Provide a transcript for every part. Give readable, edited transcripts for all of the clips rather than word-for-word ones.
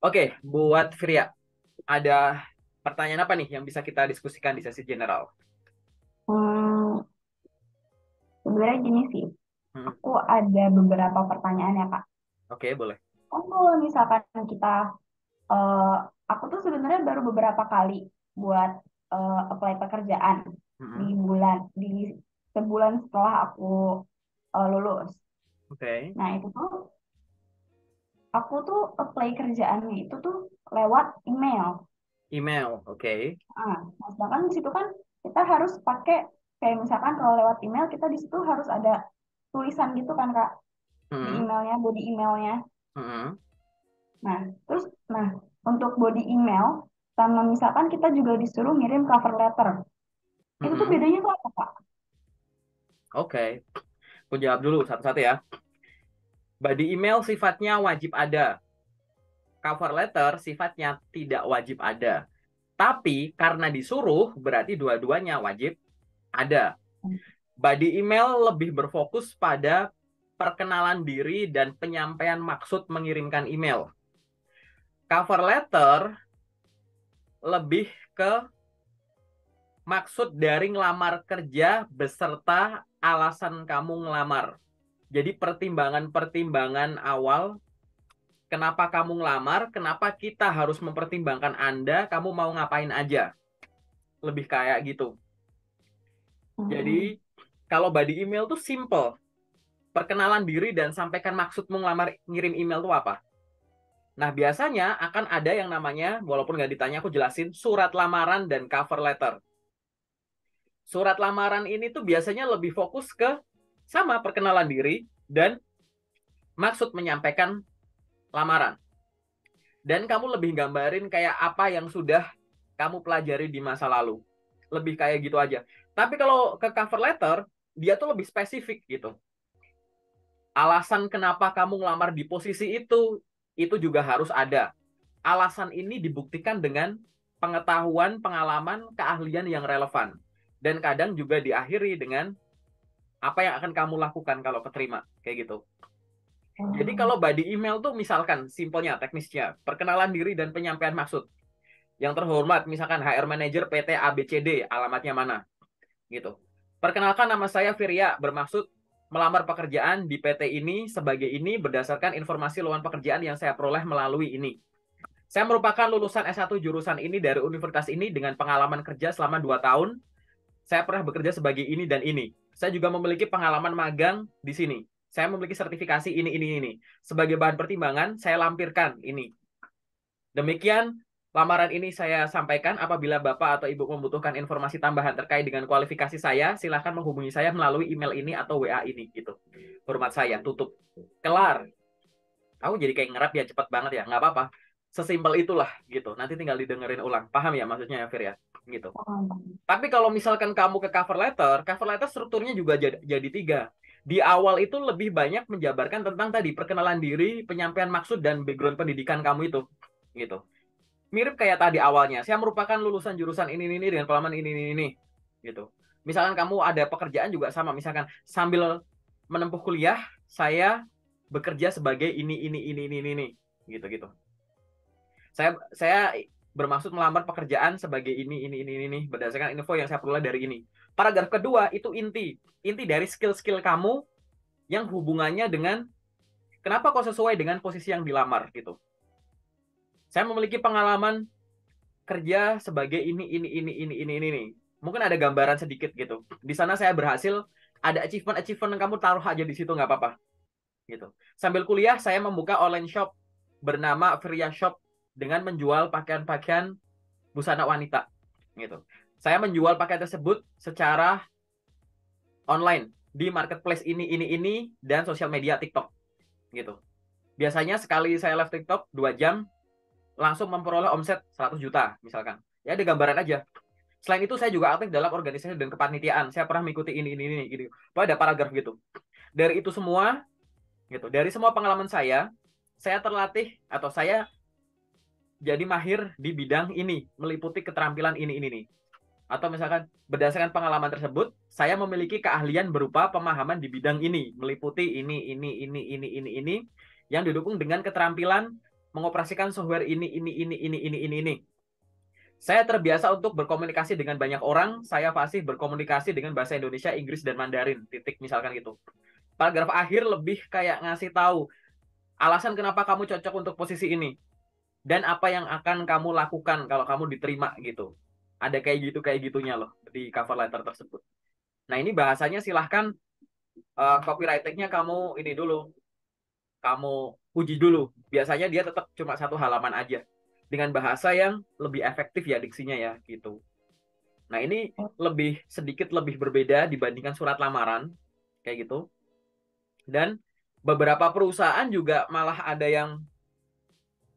Oke, buat Fria, ada pertanyaan apa nih yang bisa kita diskusikan di sesi general? Hmm, Sebenarnya gini sih, Hmm, aku ada beberapa pertanyaan ya Kak. oke, boleh. Kan kalau misalkan kita, eh, aku tuh sebenarnya baru beberapa kali buat apply pekerjaan di Hmm, di sebulan setelah aku lulus. oke, Nah itu tuh aku tuh apply kerjaannya itu tuh lewat email. email, oke. Nah, sedangkan di situ kan kita harus pakai kayak misalkan kalau lewat email kita di situ harus ada tulisan gitu kan Kak di Hmm, emailnya, body emailnya. hmm, Nah, terus, nah, untuk body email, sama misalkan kita juga disuruh ngirim cover letter. Itu tuh hmm, bedanya tuh apa, Pak? oke. Aku jawab dulu satu-satu ya. Body email sifatnya wajib ada. Cover letter sifatnya tidak wajib ada. Tapi karena disuruh, berarti dua-duanya wajib ada. Body email lebih berfokus pada perkenalan diri dan penyampaian maksud mengirimkan email. Cover letter lebih ke maksud dari ngelamar kerja beserta alasan kamu ngelamar. Jadi pertimbangan-pertimbangan awal kenapa kamu ngelamar, kenapa kita harus mempertimbangkan Anda, kamu mau ngapain aja. Lebih kayak gitu. Hmm, Jadi kalau body email tuh simple. Perkenalan diri dan sampaikan maksudmu ngelamar ngirim email tuh apa. Nah, biasanya akan ada yang namanya, walaupun nggak ditanya, aku jelasin, surat lamaran dan cover letter. Surat lamaran ini tuh biasanya lebih fokus ke sama perkenalan diri dan maksud menyampaikan lamaran. Dan kamu lebih gambarin kayak apa yang sudah kamu pelajari di masa lalu. Lebih kayak gitu aja. Tapi kalau ke cover letter, dia tuh lebih spesifik gitu. Alasan kenapa kamu ngelamar di posisi itu juga harus ada. Alasan ini dibuktikan dengan pengetahuan, pengalaman, keahlian yang relevan. Dan kadang juga diakhiri dengan apa yang akan kamu lakukan kalau keterima. Kayak gitu. Jadi hmm, kalau body email tuh misalkan simpelnya, teknisnya, perkenalan diri dan penyampaian maksud. Yang terhormat, misalkan HR Manager PT ABCD, alamatnya mana, gitu. Perkenalkan nama saya Virya, bermaksud melamar pekerjaan di PT ini sebagai ini berdasarkan informasi lowongan pekerjaan yang saya peroleh melalui ini. Saya merupakan lulusan S1 jurusan ini dari universitas ini dengan pengalaman kerja selama 2 tahun. Saya pernah bekerja sebagai ini dan ini. Saya juga memiliki pengalaman magang di sini. Saya memiliki sertifikasi ini. Sebagai bahan pertimbangan, saya lampirkan ini. Demikian lamaran ini saya sampaikan. Apabila Bapak atau Ibu membutuhkan informasi tambahan terkait dengan kualifikasi saya, silahkan menghubungi saya melalui email ini atau WA ini. Gitu. Hormat saya, tutup. Kelar. Aku jadi kayak ngerap ya cepat banget ya, nggak apa-apa. Sesimpel itulah gitu. Nanti tinggal didengerin ulang. Paham ya maksudnya ya, Fir ya? Gitu. paham. Tapi kalau misalkan kamu ke cover letter strukturnya juga jadi tiga. Di awal itu lebih banyak menjabarkan tentang tadi perkenalan diri, penyampaian maksud dan background pendidikan kamu itu, gitu. Mirip kayak tadi awalnya. Saya merupakan lulusan jurusan ini dengan pengalaman ini, gitu. Misalkan kamu ada pekerjaan juga sama. Misalkan sambil menempuh kuliah, saya bekerja sebagai ini, gitu gitu. Saya bermaksud melamar pekerjaan sebagai ini berdasarkan info yang saya peroleh dari ini. Paragraf kedua itu inti dari skill-skill kamu yang hubungannya dengan kenapa kok sesuai dengan posisi yang dilamar gitu. Saya memiliki pengalaman kerja sebagai ini. Mungkin ada gambaran sedikit gitu. Di sana saya berhasil, ada achievement yang kamu taruh aja di situ nggak apa-apa gitu. Sambil kuliah saya membuka online shop bernama Virya Shop dengan menjual pakaian-pakaian busana wanita gitu. Saya menjual pakaian tersebut secara online di marketplace ini dan sosial media TikTok gitu. Biasanya sekali saya live TikTok 2 jam langsung memperoleh omset 100 juta misalkan. Ya ada gambaran aja. Selain itu saya juga aktif dalam organisasi dan kepanitiaan. Saya pernah mengikuti ini gitu. Ada paragraf gitu. Dari itu semua gitu. Dari semua pengalaman saya terlatih atau saya jadi mahir di bidang ini, meliputi keterampilan ini nih. Atau misalkan berdasarkan pengalaman tersebut, saya memiliki keahlian berupa pemahaman di bidang ini, meliputi ini yang didukung dengan keterampilan mengoperasikan software ini. Saya terbiasa untuk berkomunikasi dengan banyak orang, saya fasih berkomunikasi dengan bahasa Indonesia, Inggris, dan Mandarin, titik misalkan gitu. Paragraf akhir lebih kayak ngasih tahu alasan kenapa kamu cocok untuk posisi ini, dan apa yang akan kamu lakukan kalau kamu diterima gitu. Ada kayak gitunya loh di cover letter tersebut. Nah ini bahasanya silahkan copywritingnya kamu ini dulu, kamu uji dulu. Biasanya dia tetap cuma 1 halaman aja dengan bahasa yang lebih efektif ya diksinya ya gitu. Nah ini sedikit lebih berbeda dibandingkan surat lamaran kayak gitu. Dan beberapa perusahaan juga malah ada yang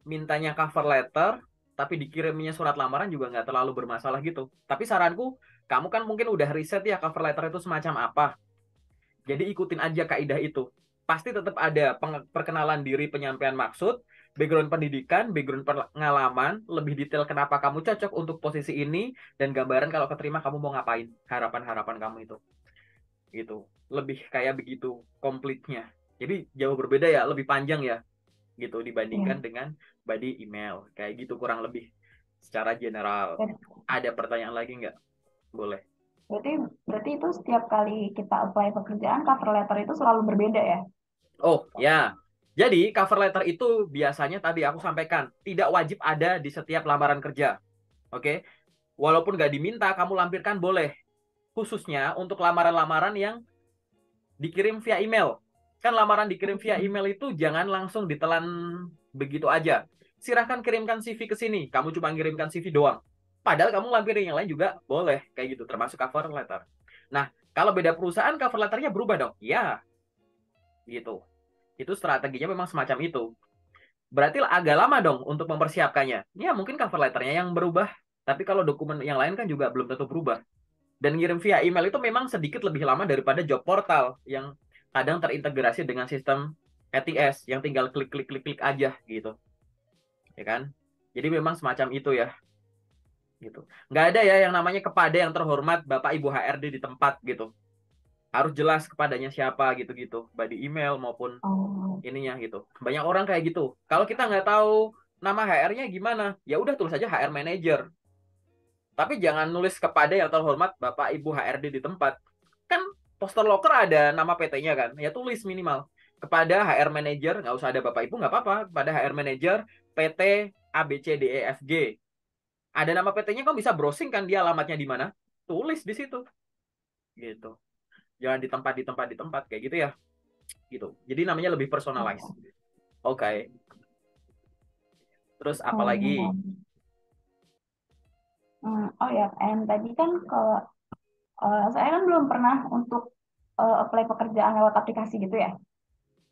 mintanya cover letter tapi dikirimnya surat lamaran juga nggak terlalu bermasalah gitu. Tapi saranku, kamu kan mungkin udah riset ya cover letter itu semacam apa. Jadi ikutin aja kaidah itu. Pasti tetap ada perkenalan diri, penyampaian maksud, background pendidikan, background pengalaman, lebih detail kenapa kamu cocok untuk posisi ini, dan gambaran kalau keterima kamu mau ngapain, harapan-harapan kamu itu. Gitu. Lebih kayak begitu komplitnya. Jadi jauh berbeda ya, lebih panjang ya gitu dibandingkan dengan body email. Kayak gitu kurang lebih secara general. Ada pertanyaan lagi nggak? Boleh. Berarti itu setiap kali kita apply pekerjaan, cover letter itu selalu berbeda ya? Oh ya, jadi cover letter itu biasanya tadi aku sampaikan tidak wajib ada di setiap lamaran kerja. Oke, walaupun nggak diminta, kamu lampirkan boleh. Khususnya untuk lamaran-lamaran yang dikirim via email. Kan lamaran dikirim via email itu jangan langsung ditelan begitu aja. Silahkan kirimkan CV ke sini. Kamu cuma kirimkan CV doang. Padahal kamu lampirin yang lain juga boleh. Kayak gitu, termasuk cover letter. Nah, kalau beda perusahaan, cover letternya berubah dong. Ya, gitu. Itu strateginya memang semacam itu. Berarti agak lama dong untuk mempersiapkannya. Ya, mungkin cover letternya yang berubah. Tapi kalau dokumen yang lain kan juga belum tentu berubah. Dan ngirim via email itu memang sedikit lebih lama daripada job portal yang kadang terintegrasi dengan sistem ATS yang tinggal klik aja gitu. Ya kan? Jadi memang semacam itu ya. Gitu. Nggak ada ya yang namanya kepada yang terhormat Bapak Ibu HRD di tempat gitu. Harus jelas kepadanya siapa gitu-gitu. Baik di email maupun ininya gitu. Banyak orang kayak gitu. Kalau kita nggak tahu nama HR-nya gimana, ya udah tulis aja HR Manager. Tapi jangan nulis kepada yang terhormat Bapak Ibu HRD di tempat. Kan poster locker ada nama PT-nya kan. Ya tulis minimal. Kepada HR Manager, nggak usah ada Bapak Ibu, nggak apa-apa. Kepada HR Manager, PT ABCDEFG. Ada nama PT-nya, kok bisa browsing kan dia alamatnya di mana. Tulis di situ. Gitu. Jangan di tempat kayak gitu ya. Gitu. Jadi namanya lebih personalized. Oke. Okay. Terus apa lagi? Oh ya, tadi kan kalau saya kan belum pernah untuk apply pekerjaan lewat aplikasi gitu ya.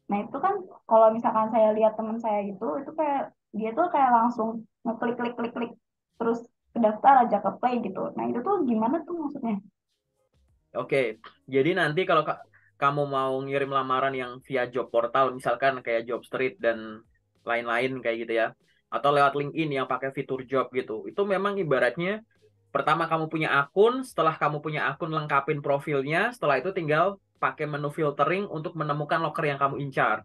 Nah itu kan kalau misalkan saya lihat teman saya itu kayak dia tuh kayak langsung ngeklik klik klik klik terus daftar aja ke play gitu. Nah itu tuh gimana tuh maksudnya? Oke, jadi nanti kalau kamu mau ngirim lamaran yang via job portal, misalkan kayak Jobstreet dan lain-lain kayak gitu ya, atau lewat LinkedIn yang pakai fitur job gitu, itu memang ibaratnya pertama kamu punya akun, setelah kamu punya akun lengkapin profilnya, setelah itu tinggal pakai menu filtering untuk menemukan loker yang kamu incar.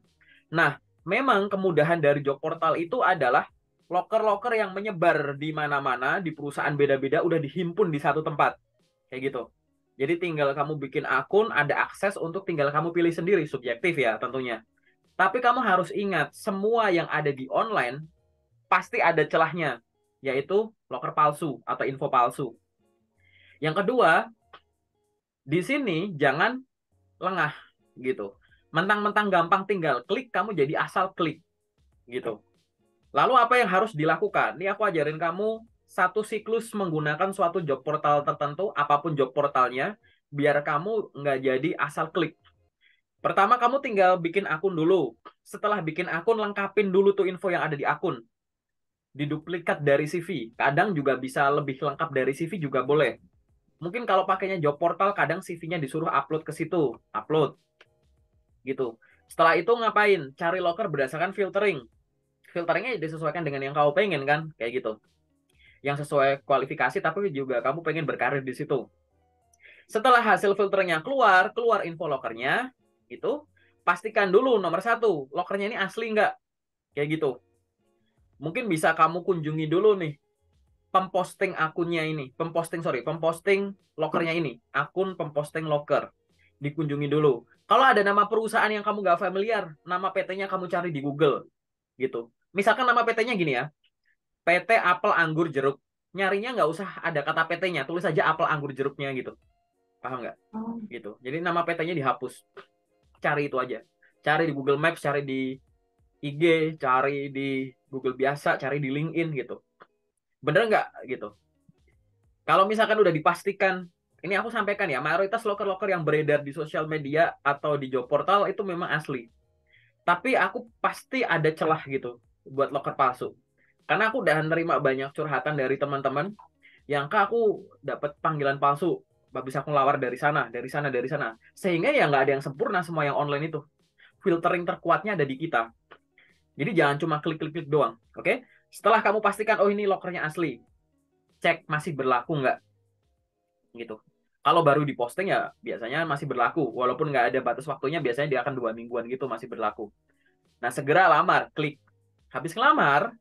Nah, memang kemudahan dari job portal itu adalah loker-loker yang menyebar di mana-mana, di perusahaan beda-beda, udah dihimpun di satu tempat. Kayak gitu. Jadi tinggal kamu bikin akun, ada akses untuk tinggal kamu pilih sendiri, subjektif ya tentunya. Tapi kamu harus ingat, semua yang ada di online pasti ada celahnya, yaitu loker palsu atau info palsu. Yang kedua, di sini jangan lengah gitu. Mentang-mentang gampang tinggal klik, kamu jadi asal klik gitu. Lalu apa yang harus dilakukan? Ini aku ajarin kamu satu siklus menggunakan suatu job portal tertentu, apapun job portalnya, biar kamu nggak jadi asal klik. Pertama, kamu tinggal bikin akun dulu. Setelah bikin akun, lengkapin dulu tuh info yang ada di akun. Diduplikat dari CV. Kadang juga bisa lebih lengkap dari CV juga boleh. Mungkin kalau pakainya job portal, kadang CV-nya disuruh upload ke situ. Upload. Gitu. Setelah itu ngapain? Cari loker berdasarkan filtering. Filteringnya disesuaikan dengan yang kamu pengen kan? Kayak gitu. Yang sesuai kualifikasi, tapi juga kamu pengen berkarir di situ. Setelah hasil filternya keluar info lokernya, itu pastikan dulu nomor satu, lokernya ini asli nggak? Kayak gitu. mungkin bisa kamu kunjungi dulu nih pemposting akunnya ini, pemposting lokernya ini, akun pemposting loker, dikunjungi dulu. Kalau ada nama perusahaan yang kamu nggak familiar, nama PT-nya kamu cari di Google, gitu. Misalkan nama PT-nya gini ya, PT Apel Anggur Jeruk. Nyarinya nggak usah ada kata PT-nya, tulis aja apel anggur jeruknya gitu. Paham nggak? Oh, Gitu. Jadi nama PT-nya dihapus. Cari itu aja. Cari di Google Maps, cari di IG, cari di Google biasa, cari di LinkedIn gitu. Bener nggak gitu? Kalau misalkan udah dipastikan, ini aku sampaikan ya, mayoritas loker-loker yang beredar di sosial media atau di job portal itu memang asli. Tapi aku pasti ada celah gitu buat loker palsu. Karena aku udah nerima banyak curhatan dari teman-teman yang kak aku dapat panggilan palsu, bisa aku ngelawar dari sana, dari sana, dari sana. Sehingga ya nggak ada yang sempurna semua yang online itu. Filtering terkuatnya ada di kita. Jadi jangan cuma klik-klik-klik doang, oke? Setelah kamu pastikan, oh ini lokernya asli, cek masih berlaku nggak, gitu. Kalau baru diposting ya biasanya masih berlaku, walaupun nggak ada batas waktunya, biasanya dia akan 2 mingguan gitu masih berlaku. Nah segera lamar, klik. Habis ngelamar,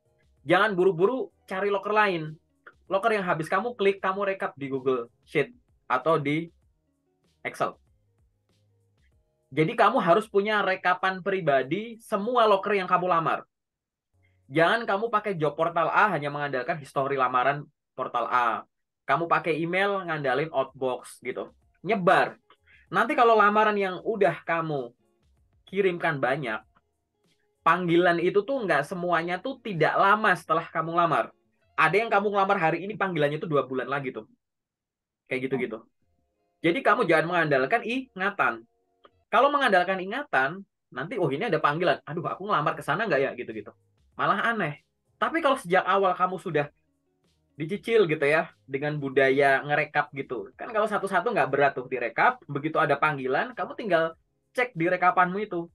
jangan buru-buru cari loker lain. Loker yang habis kamu klik, kamu rekap di Google Sheet atau di Excel. Jadi kamu harus punya rekapan pribadi semua loker yang kamu lamar. Jangan kamu pakai job portal A hanya mengandalkan histori lamaran portal A. Kamu pakai email ngandalin outbox gitu. Nyebar. Nanti kalau lamaran yang udah kamu kirimkan banyak, panggilan itu tuh nggak semuanya tuh tidak lama setelah kamu lamar. Ada yang kamu lamar hari ini panggilannya tuh 2 bulan lagi tuh. Kayak gitu-gitu. Jadi kamu jangan mengandalkan ingatan. Kalau mengandalkan ingatan, nanti oh ini ada panggilan. Aduh, aku ngelamar ke sana nggak ya gitu-gitu. Malah aneh. Tapi kalau sejak awal kamu sudah dicicil gitu ya dengan budaya ngerekap gitu. Kan kalau satu-satu nggak berat tuh direkap, begitu ada panggilan, kamu tinggal cek di rekapanmu itu.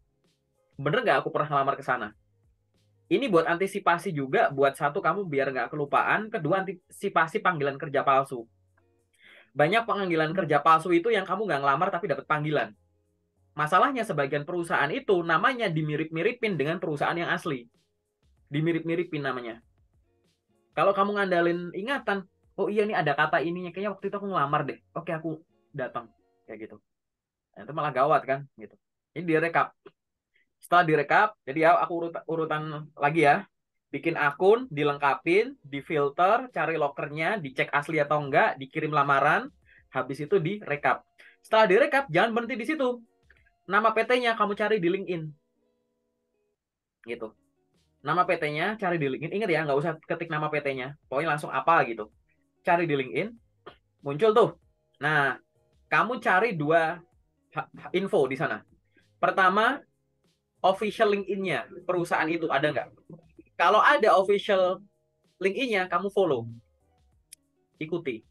Bener nggak aku pernah ngelamar ke sana? Ini buat antisipasi juga, buat satu kamu biar nggak kelupaan, kedua antisipasi panggilan kerja palsu. Banyak panggilan kerja palsu itu yang kamu nggak ngelamar tapi dapat panggilan. Masalahnya sebagian perusahaan itu namanya dimirip-miripin dengan perusahaan yang asli. Dimirip-miripin namanya. Kalau kamu ngandalin ingatan, oh iya nih ada kata ininya, kayaknya waktu itu aku ngelamar deh. Oke, aku datang. Kayak gitu. Nah, itu malah gawat kan gitu. Ini direkap. Setelah direkap, jadi ya aku urutan lagi ya. Bikin akun, dilengkapin, difilter, cari lokernya, dicek asli atau enggak, dikirim lamaran, habis itu direkap. Setelah direkap, jangan berhenti di situ. Nama PT-nya kamu cari di LinkedIn. Gitu. Nama PT-nya cari di LinkedIn. Ingat ya, nggak usah ketik nama PT-nya. Pokoknya langsung apa gitu. Cari di LinkedIn, muncul tuh. Nah, kamu cari dua info di sana. Pertama, official LinkedIn-nya perusahaan itu ada nggak? Kalau ada official LinkedIn-nya, kamu follow, ikuti.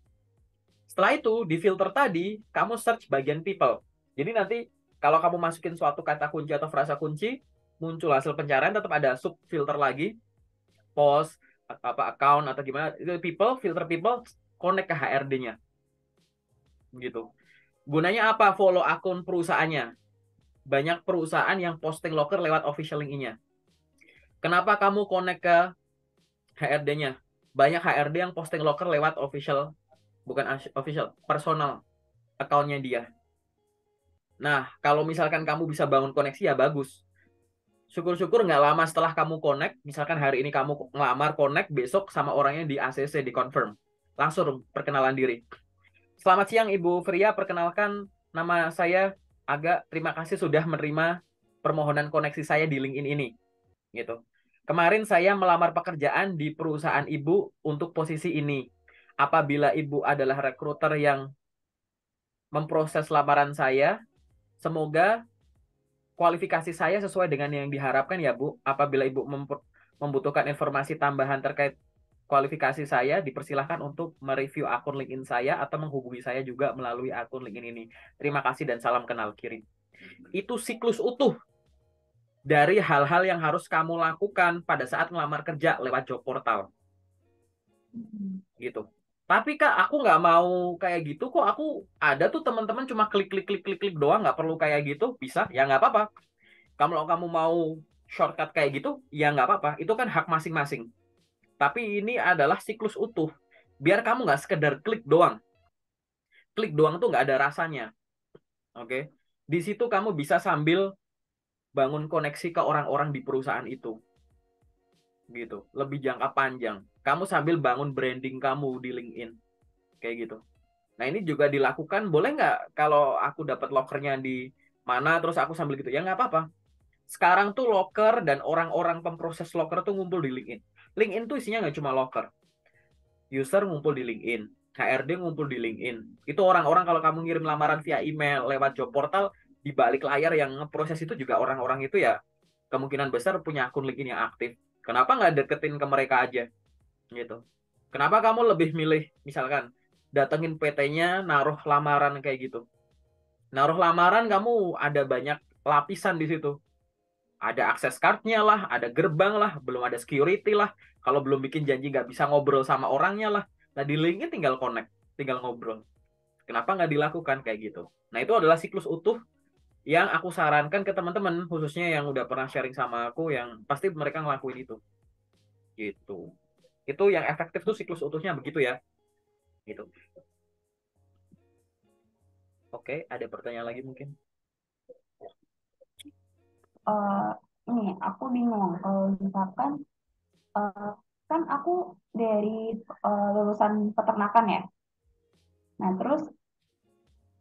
Setelah itu, di filter tadi, kamu search bagian people. Jadi nanti, kalau kamu masukin suatu kata kunci atau frasa kunci, muncul hasil pencarian, tetap ada sub filter lagi, post, apa account atau gimana. Itu people, filter people, connect ke HRD-nya. Gitu. Gunanya apa? Follow akun perusahaannya. Banyak perusahaan yang posting loker lewat official link-nya. Kenapa kamu connect ke HRD-nya? Banyak HRD yang posting loker lewat official, bukan official, personal account-nya dia. Nah, kalau misalkan kamu bisa bangun koneksi ya bagus. Syukur-syukur nggak lama setelah kamu connect, misalkan hari ini kamu ngelamar connect, besok sama orangnya di ACC, di confirm. Langsung perkenalan diri. Selamat siang Ibu Fria, perkenalkan nama saya Aga, terima kasih sudah menerima permohonan koneksi saya di LinkedIn ini. Gitu. Kemarin saya melamar pekerjaan di perusahaan Ibu untuk posisi ini. Apabila Ibu adalah rekruter yang memproses lamaran saya, semoga kualifikasi saya sesuai dengan yang diharapkan ya Bu. Apabila Ibu membutuhkan informasi tambahan terkait kualifikasi saya, dipersilahkan untuk mereview akun LinkedIn saya atau menghubungi saya juga melalui akun LinkedIn ini. Terima kasih dan salam kenal, kirim. Itu siklus utuh dari hal-hal yang harus kamu lakukan pada saat ngelamar kerja lewat job portal. Gitu. Tapi Kak, aku nggak mau kayak gitu kok. Aku ada tuh teman-teman cuma klik doang, nggak perlu kayak gitu. Bisa, ya nggak apa-apa. Kalau kamu mau shortcut kayak gitu, ya nggak apa-apa. Itu kan hak masing-masing. Tapi ini adalah siklus utuh. Biar kamu nggak sekedar klik doang. Klik doang tuh nggak ada rasanya. Oke. Di situ kamu bisa sambil bangun koneksi ke orang-orang di perusahaan itu. Gitu. Lebih jangka panjang. Kamu sambil bangun branding kamu di LinkedIn. Kayak gitu. Nah ini juga dilakukan, boleh nggak kalau aku dapat lokernya di mana, terus aku sambil gitu? Ya nggak apa-apa. Sekarang tuh loker dan orang-orang pemproses loker tuh ngumpul di LinkedIn. LinkedIn tuh isinya nggak cuma loker. User ngumpul di LinkedIn. HRD ngumpul di LinkedIn. Itu orang-orang kalau kamu ngirim lamaran via email, lewat job portal, di balik layar yang ngeproses itu juga orang-orang itu ya kemungkinan besar punya akun LinkedIn yang aktif. Kenapa nggak deketin ke mereka aja? Gitu. Kenapa kamu lebih milih, misalkan, datengin PT-nya, naruh lamaran kayak gitu. Naruh lamaran kamu ada banyak lapisan di situ. Ada akses card-nya lah, ada gerbang lah, belum ada security lah. Kalau belum bikin janji nggak bisa ngobrol sama orangnya lah. Nah di LinkedIn tinggal connect, tinggal ngobrol. Kenapa nggak dilakukan kayak gitu? Nah itu adalah siklus utuh yang aku sarankan ke teman-teman, khususnya yang udah pernah sharing sama aku, yang pasti mereka ngelakuin itu. Gitu. Itu yang efektif tuh siklus utuhnya begitu ya. Gitu. Oke, ada pertanyaan lagi mungkin? Eh, ini aku bingung kalau misalkan eh, kan aku dari lulusan peternakan ya. Nah terus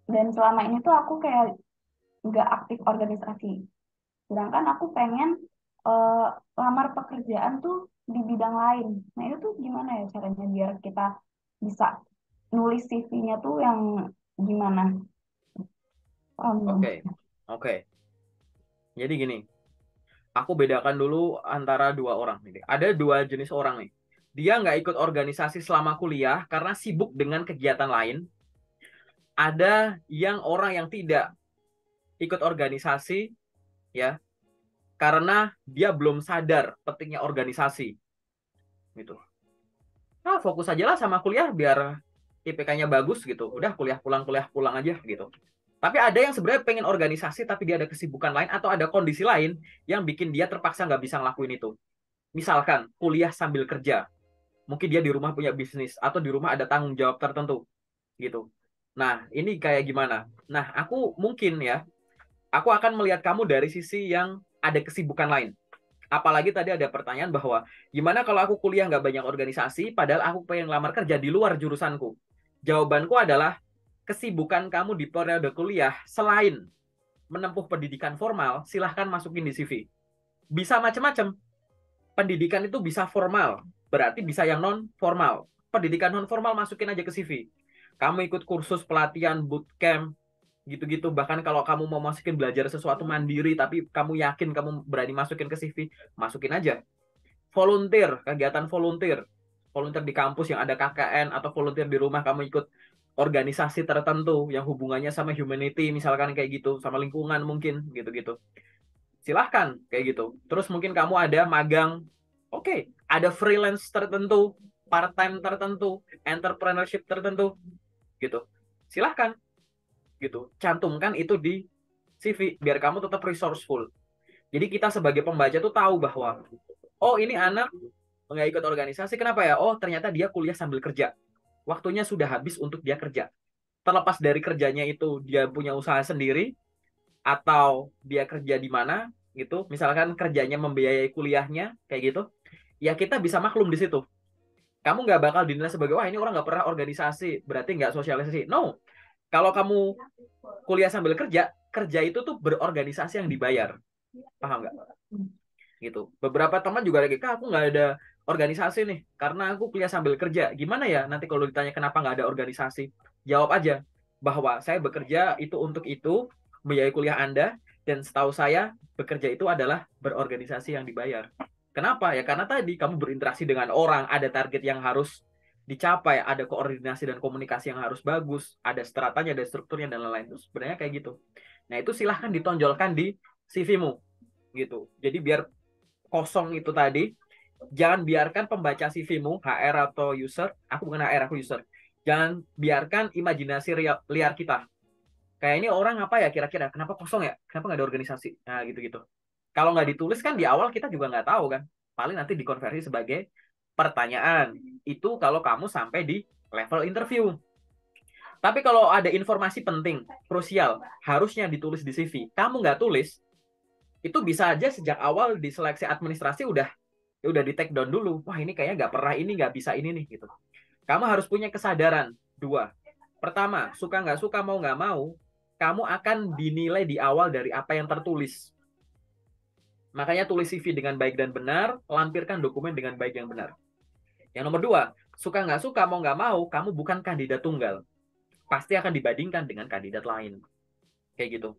dan selama ini tuh aku kayak nggak aktif organisasi. Sedangkan aku pengen eh, lamar pekerjaan tuh di bidang lain. Nah itu tuh gimana ya caranya biar kita bisa nulis CV-nya tuh yang gimana? Paham belum? Oke, oke. Jadi gini, aku bedakan dulu antara dua orang nih. Ada dua jenis orang nih. Dia nggak ikut organisasi selama kuliah karena sibuk dengan kegiatan lain. Ada yang orang yang tidak ikut organisasi ya karena dia belum sadar pentingnya organisasi gitu. Nah, fokus aja lah sama kuliah biar IPK-nya bagus gitu. Udah kuliah pulang aja gitu. Tapi ada yang sebenarnya pengen organisasi tapi dia ada kesibukan lain atau ada kondisi lain yang bikin dia terpaksa nggak bisa ngelakuin itu. Misalkan kuliah sambil kerja, mungkin dia di rumah punya bisnis atau di rumah ada tanggung jawab tertentu gitu. Nah, ini kayak gimana? Nah, aku mungkin ya, aku akan melihat kamu dari sisi yang ada kesibukan lain. Apalagi tadi ada pertanyaan bahwa gimana kalau aku kuliah nggak banyak organisasi, padahal aku pengen lamar kerja di luar jurusanku. Jawabanku adalah kesibukan kamu di periode kuliah selain menempuh pendidikan formal, silahkan masukin di CV. Bisa macam-macam. Pendidikan itu bisa formal, berarti bisa yang non formal. Pendidikan non formal masukin aja ke CV. Kamu ikut kursus pelatihan bootcamp gitu-gitu, bahkan kalau kamu mau masukin belajar sesuatu mandiri tapi kamu yakin kamu berani masukin ke CV, masukin aja. Volunteer, kegiatan volunteer. Volunteer di kampus yang ada KKN atau volunteer di rumah kamu ikut organisasi tertentu yang hubungannya sama humanity misalkan kayak gitu, sama lingkungan mungkin gitu-gitu. Silahkan kayak gitu. Terus mungkin kamu ada magang, oke, ada freelance tertentu, part time tertentu, entrepreneurship tertentu, gitu. Silahkan, gitu. Cantumkan itu di CV biar kamu tetap resourceful. Jadi kita sebagai pembaca tuh tahu bahwa, oh ini anak nggak ikut organisasi, kenapa ya? Oh ternyata dia kuliah sambil kerja. Waktunya sudah habis untuk dia kerja. Terlepas dari kerjanya itu dia punya usaha sendiri, atau dia kerja di mana gitu, misalkan kerjanya membiayai kuliahnya kayak gitu, ya kita bisa maklum di situ. Kamu nggak bakal dinilai sebagai wah ini orang nggak pernah organisasi berarti nggak sosialisasi. No, kalau kamu kuliah sambil kerja, kerja itu tuh berorganisasi yang dibayar, paham nggak gitu. Beberapa teman juga lagi, kak aku nggak ada organisasi nih karena aku kuliah sambil kerja. Gimana ya nanti kalau ditanya kenapa nggak ada organisasi, jawab aja bahwa saya bekerja itu untuk itu, membiayai kuliah Anda, dan setahu saya bekerja itu adalah berorganisasi yang dibayar. Kenapa ya? Karena tadi kamu berinteraksi dengan orang, ada target yang harus dicapai, ada koordinasi dan komunikasi yang harus bagus, ada stratanya, ada strukturnya dan lain-lain. Itu sebenarnya kayak gitu. Nah itu silahkan ditonjolkan di CV-mu gitu. Jadi biar kosong itu tadi, jangan biarkan pembaca CV-mu, HR atau user, aku bukan HR, aku user, jangan biarkan imajinasi liar kita. Kayak ini orang apa ya kira-kira, kenapa kosong ya, kenapa nggak ada organisasi, nah gitu-gitu. Kalau nggak ditulis kan di awal kita juga nggak tahu kan, paling nanti dikonversi sebagai pertanyaan. Itu kalau kamu sampai di level interview. Tapi kalau ada informasi penting, krusial, harusnya ditulis di CV. Kamu nggak tulis, itu bisa aja sejak awal di seleksi administrasi udah di take down dulu. Wah, ini kayaknya nggak pernah ini, nggak bisa ini nih gitu. Kamu harus punya kesadaran. Dua. Pertama, suka nggak suka, mau nggak mau, kamu akan dinilai di awal dari apa yang tertulis. Makanya tulis CV dengan baik dan benar, lampirkan dokumen dengan baik yang benar. Yang nomor dua, suka nggak suka, mau nggak mau, kamu bukan kandidat tunggal. Pasti akan dibandingkan dengan kandidat lain. Kayak gitu.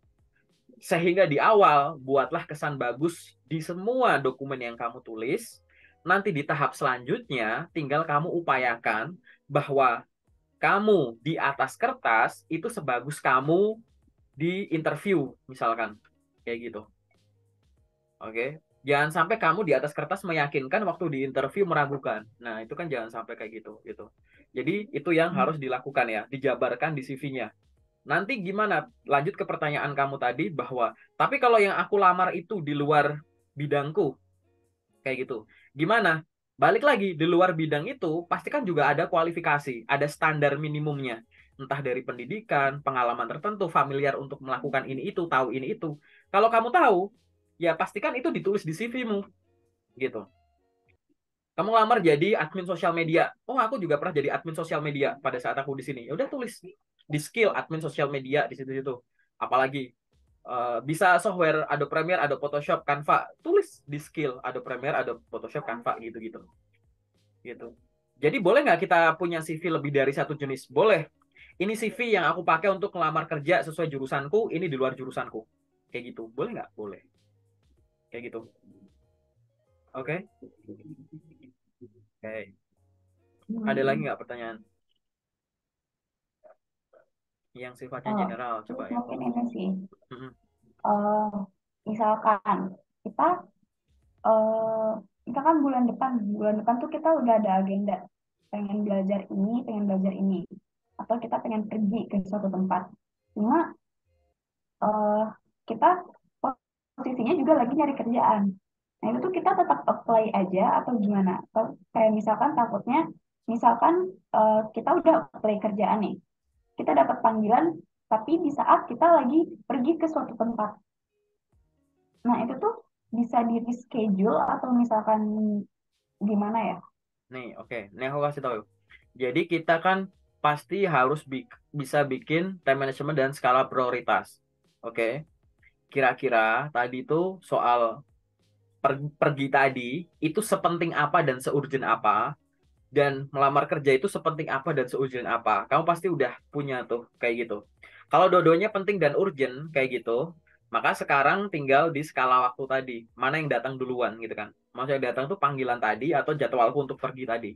Sehingga di awal, buatlah kesan bagus di semua dokumen yang kamu tulis. Nanti di tahap selanjutnya, tinggal kamu upayakan bahwa kamu di atas kertas itu sebagus kamu di interview, misalkan. Kayak gitu. Oke. Jangan sampai kamu di atas kertas meyakinkan waktu di interview meragukan. Nah, itu kan jangan sampai kayak gitu. Jadi, itu yang harus dilakukan ya, dijabarkan di CV-nya. Nanti gimana? Lanjut ke pertanyaan kamu tadi bahwa, tapi kalau yang aku lamar itu di luar bidangku, kayak gitu. Gimana? Balik lagi, di luar bidang itu, pasti kan juga ada kualifikasi, ada standar minimumnya. Entah dari pendidikan, pengalaman tertentu, familiar untuk melakukan ini itu, tahu ini itu. Kalau kamu tahu, ya pastikan itu ditulis di CV-mu, gitu. Kamu lamar jadi admin sosial media. Oh, aku juga pernah jadi admin sosial media pada saat aku di sini. Ya udah tulis di skill admin sosial media di situ-situ. Apalagi bisa software Adobe Premiere, Adobe Photoshop, Canva, tulis di skill Adobe Premiere, Adobe Photoshop, Canva gitu-gitu. Gitu. Jadi boleh nggak kita punya CV lebih dari satu jenis? Boleh. Ini CV yang aku pakai untuk melamar kerja sesuai jurusanku, ini di luar jurusanku. Kayak gitu. Boleh nggak? Boleh. Kayak gitu. Oke? Oke. Ada lagi nggak pertanyaan yang sifatnya Oh, general? Coba terus ya. mungkin ini sih, Mm-mm. eh, misalkan kita, eh, misalkan bulan depan tuh kita udah ada agenda, pengen belajar ini, atau kita pengen pergi ke suatu tempat. Cuma eh, kita posisinya juga lagi nyari kerjaan. Nah, itu tuh kita tetap apply aja atau gimana? Atau kayak misalkan takutnya, misalkan kita udah apply kerjaan nih, kita dapat panggilan, tapi di saat kita lagi pergi ke suatu tempat. Nah, itu tuh bisa di reschedule atau misalkan gimana ya? Nih, oke. Nih aku kasih tahu. Jadi kita kan pasti harus bisa bikin time management dan skala prioritas. Oke. Kira-kira tadi tuh soal pergi tadi itu sepenting apa dan seurgent apa, dan melamar kerja itu sepenting apa dan seurgent apa. Kamu pasti udah punya tuh kayak gitu. Kalau dua-duanya penting dan urgent kayak gitu, maka sekarang tinggal di skala waktu tadi. Mana yang datang duluan gitu kan. Maksudnya yang datang tuh panggilan tadi atau jadwalku untuk pergi tadi.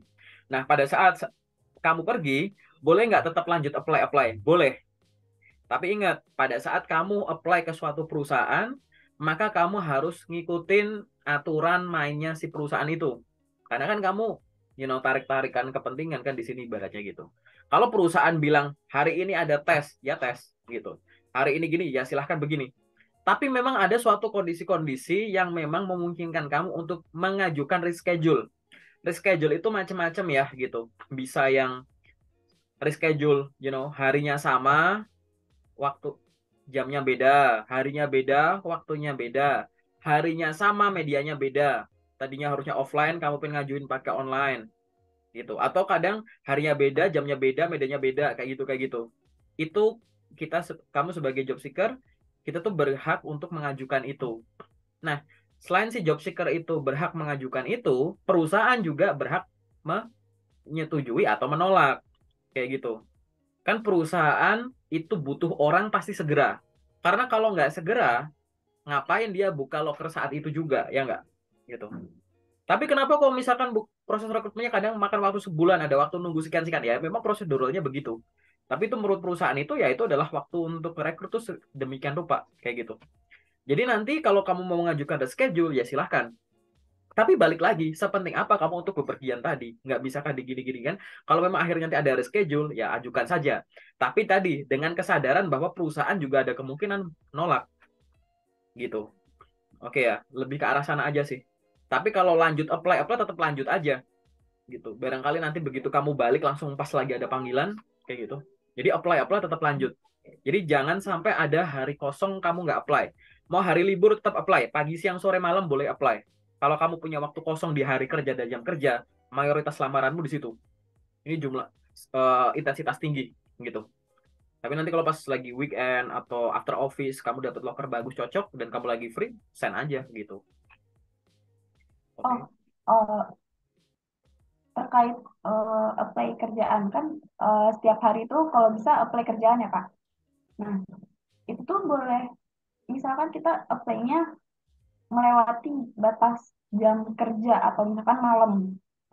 Nah, pada saat kamu pergi, boleh nggak tetap lanjut apply? Boleh. Tapi ingat, pada saat kamu apply ke suatu perusahaan, maka kamu harus ngikutin aturan mainnya si perusahaan itu. Karena kan kamu, tarik-tarikan kepentingan kan di sini ibaratnya gitu. Kalau perusahaan bilang, hari ini ada tes, ya tes gitu. Hari ini gini, ya silahkan begini. Tapi memang ada suatu kondisi-kondisi yang memang memungkinkan kamu untuk mengajukan reschedule. Reschedule itu macam-macam ya gitu. Bisa yang reschedule, harinya sama, waktu jamnya beda, harinya beda, waktunya beda, harinya sama, medianya beda. Tadinya harusnya offline, kamu pengen ngajuin pakai online, gitu. Atau kadang harinya beda, jamnya beda, medianya beda, kayak gitu. Itu kamu sebagai job seeker, kita tuh berhak untuk mengajukan itu. Nah, selain si job seeker itu berhak mengajukan itu, perusahaan juga berhak menyetujui atau menolak, kayak gitu. Kan perusahaan itu butuh orang pasti segera. Karena kalau nggak segera, ngapain dia buka loker saat itu juga, ya nggak? Gitu. Tapi kenapa kalau misalkan proses rekrutmennya kadang makan waktu sebulan, ada waktu nunggu sekian-sekian, ya memang proseduralnya begitu. Tapi itu menurut perusahaan itu, ya itu adalah waktu untuk rekrut tuh demikian rupa, kayak gitu. Jadi nanti kalau kamu mau mengajukan reschedule, ya silahkan. Tapi balik lagi, sepenting apa kamu untuk bepergian tadi? Nggak bisa kan digini-gini kan? Kalau memang akhirnya nanti ada reschedule, ya ajukan saja. Tapi tadi, dengan kesadaran bahwa perusahaan juga ada kemungkinan nolak. Gitu. Oke ya, lebih ke arah sana aja sih. Tapi kalau lanjut apply tetap lanjut aja. gitu. Barangkali nanti begitu kamu balik langsung pas lagi ada panggilan kayak gitu. Jadi apply tetap lanjut. Jadi jangan sampai ada hari kosong kamu nggak apply. Mau hari libur tetap apply. Pagi, siang, sore, malam boleh apply. Kalau kamu punya waktu kosong di hari kerja dan jam kerja, mayoritas lamaranmu di situ. Ini jumlah intensitas tinggi gitu. Tapi nanti kalau pas lagi weekend atau after office kamu dapat loker bagus cocok dan kamu lagi free, send aja gitu. Oke. Oh, terkait apply kerjaan kan setiap hari itu kalau bisa apply kerjaan ya Kak. Nah, itu tuh boleh misalkan kita apply-nya melewati batas jam kerja atau misalkan malam,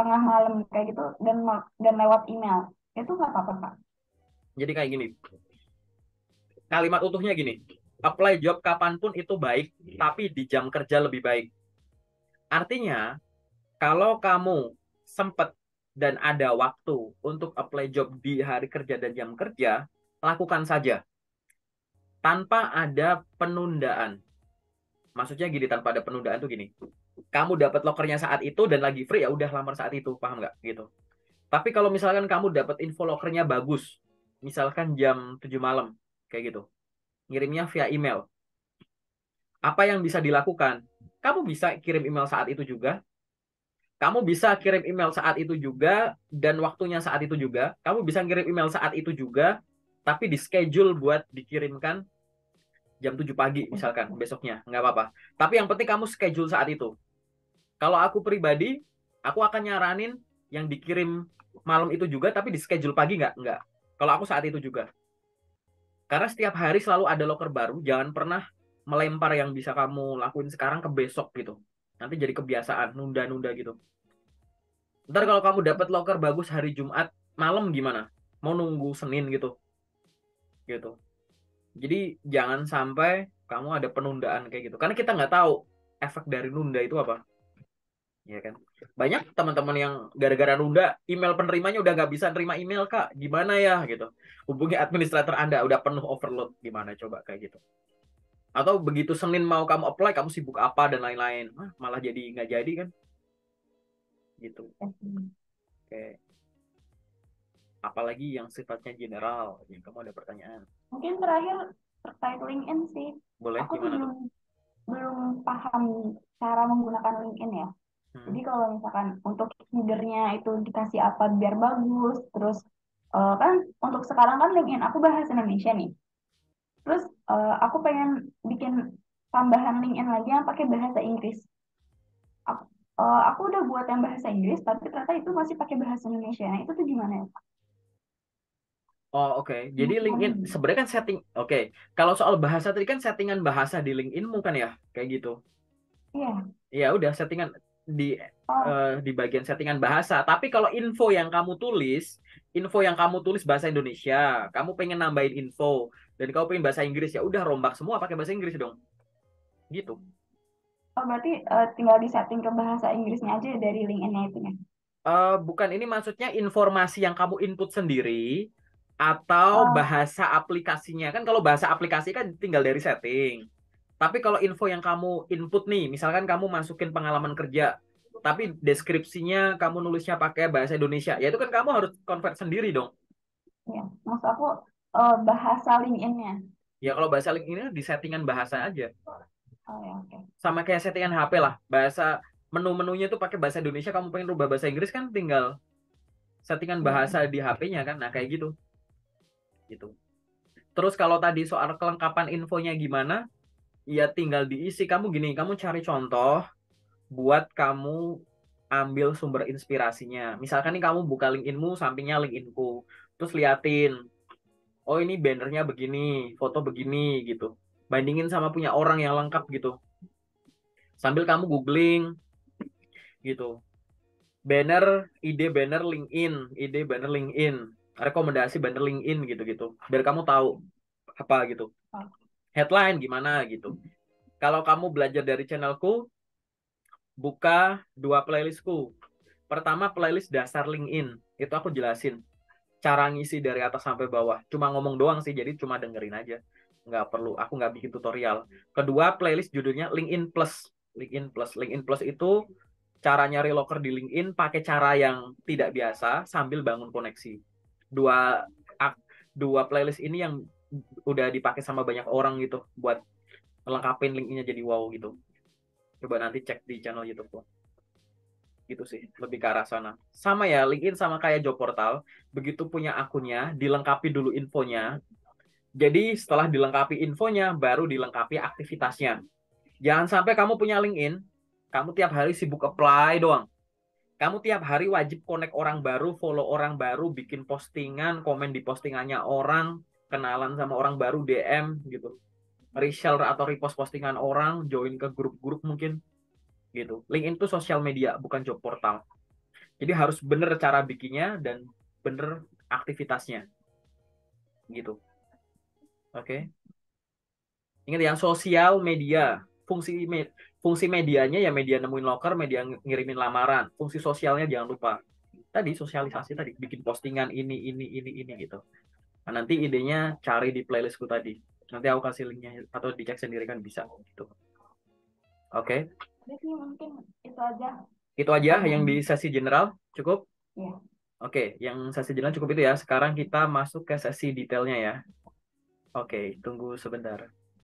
tengah malam kayak gitu dan lewat email. Itu nggak apa-apa Kak. Jadi kayak gini. Kalimat utuhnya gini. Apply job kapanpun itu baik, tapi di jam kerja lebih baik. Artinya, kalau kamu sempat dan ada waktu untuk apply job di hari kerja dan jam kerja, lakukan saja. Tanpa ada penundaan. Maksudnya gini, tanpa ada penundaan tuh gini. Kamu dapat lokernya saat itu dan lagi free, ya udah lamar saat itu, paham nggak? Gitu. Tapi kalau misalkan kamu dapat info lokernya bagus, misalkan jam 7 malam, kayak gitu. Ngirimnya via email. Apa yang bisa dilakukan? Kamu bisa kirim email saat itu juga. Kamu bisa kirim email saat itu juga dan waktunya saat itu juga. Kamu bisa kirim email saat itu juga, tapi di schedule buat dikirimkan jam 7 pagi misalkan besoknya. Nggak apa-apa. Tapi yang penting kamu schedule saat itu. Kalau aku pribadi, aku akan nyaranin yang dikirim malam itu juga, tapi di schedule pagi nggak? Nggak. Kalau aku saat itu juga. Karena setiap hari selalu ada loker baru. Jangan pernah melempar yang bisa kamu lakuin sekarang ke besok gitu. Nanti jadi kebiasaan, nunda-nunda gitu. Ntar kalau kamu dapat loker bagus hari Jumat malam gimana? Mau nunggu Senin gitu. Gitu. Jadi jangan sampai kamu ada penundaan kayak gitu. Karena kita nggak tahu efek dari nunda itu apa. Ya kan? Banyak teman-teman yang gara-gara nunda email penerimanya udah nggak bisa terima email Kak. Gimana ya gitu. Hubungi administrator Anda udah penuh overload. Gimana coba kayak gitu. Atau begitu Senin mau kamu apply kamu sibuk apa dan lain-lain. Malah jadi nggak jadi kan. Gitu. Oke. Apalagi yang sifatnya general. Yang kamu ada pertanyaan. Mungkin terakhir terkait LinkedIn sih. Boleh Aku tuh gimana tuh? belum paham cara menggunakan LinkedIn ya. Jadi Hmm. kalau misalkan untuk headernya itu dikasih apa biar bagus, terus kan untuk sekarang kan LinkedIn aku bahasa Indonesia nih. Terus aku pengen bikin tambahan LinkedIn lagi yang pakai bahasa Inggris. Aku, aku udah buat yang bahasa Inggris, tapi ternyata itu masih pakai bahasa Indonesia. Nah itu tuh gimana ya? Oh, oke. Jadi LinkedIn sebenarnya kan setting. Oke. Kalau soal bahasa tadi kan settingan bahasa di LinkedIn kan ya, kayak gitu. Iya. Ya udah settingan di Oh, di bagian settingan bahasa. Tapi kalau info yang kamu tulis bahasa Indonesia, kamu pengen nambahin info dan kamu pengen bahasa Inggris, ya udah rombak semua pakai bahasa Inggris dong. Gitu. oh berarti tinggal disetting ke bahasa Inggrisnya aja dari LinkedIn-nya itu ya. Bukan, ini maksudnya informasi yang kamu input sendiri atau Oh, bahasa aplikasinya. Kan kalau bahasa aplikasi kan tinggal dari setting. Tapi kalau info yang kamu input nih, misalkan kamu masukin pengalaman kerja, tapi deskripsinya kamu nulisnya pakai bahasa Indonesia, ya itu kan kamu harus convert sendiri dong. iya. Maksud aku bahasa LinkedIn-nya. Ya kalau bahasa link ini di settingan bahasa aja. Oh ya, oke. Sama kayak settingan HP lah. Bahasa menu-menunya tuh pakai bahasa Indonesia, kamu pengen rubah bahasa Inggris kan tinggal settingan Iya. bahasa di HP-nya kan. Nah, kayak gitu. Gitu. Terus kalau tadi soal kelengkapan infonya gimana? Ya tinggal diisi. Kamu gini, kamu cari contoh buat kamu ambil sumber inspirasinya. Misalkan nih kamu buka LinkedIn-mu, sampingnya LinkedIn-ku. Terus liatin, oh ini bannernya begini, foto begini gitu. Bandingin sama punya orang yang lengkap gitu. Sambil kamu googling gitu. Ide banner LinkedIn, rekomendasi banner LinkedIn gitu-gitu. Biar kamu tahu apa gitu. Oh, Headline gimana gitu. Kalau kamu belajar dari channelku, buka dua playlistku. Pertama playlist dasar LinkedIn. Itu aku jelasin cara ngisi dari atas sampai bawah. Cuma ngomong doang sih, jadi cuma dengerin aja. Nggak perlu, aku nggak bikin tutorial. Kedua, playlist judulnya LinkedIn Plus. LinkedIn Plus. LinkedIn Plus itu cara nyari loker di LinkedIn pakai cara yang tidak biasa sambil bangun koneksi. Dua dua playlist ini yang udah dipakai sama banyak orang gitu buat lengkapin linknya jadi wow gitu. Coba nanti cek di channel YouTube gua. Gitu sih, lebih ke arah sana. Sama ya, LinkedIn sama kayak job portal, begitu punya akunnya, dilengkapi dulu infonya. Jadi setelah dilengkapi infonya, baru dilengkapi aktivitasnya. Jangan sampai kamu punya LinkedIn, kamu tiap hari sibuk apply doang. Kamu tiap hari wajib connect orang baru, follow orang baru, bikin postingan, komen di postingannya orang, kenalan sama orang baru, DM gitu. Reshare atau repost postingan orang, join ke grup-grup mungkin gitu. LinkedIn itu sosial media, bukan job portal. Jadi harus bener cara bikinnya dan bener aktivitasnya gitu. Oke. Ingat yang sosial media, fungsi medianya ya media nemuin loker, media ngirimin lamaran. Fungsi sosialnya jangan lupa. Tadi sosialisasi tadi bikin postingan ini gitu. Nah, nanti idenya cari di playlistku tadi. Nanti aku kasih linknya atau dicek sendiri kan bisa gitu. Oke. Jadi mungkin itu aja Itu aja yang di pertanyaan. sesi general cukup. Ya. Oke, yang sesi general cukup itu ya. Sekarang kita masuk ke sesi detailnya ya. Oke, tunggu sebentar.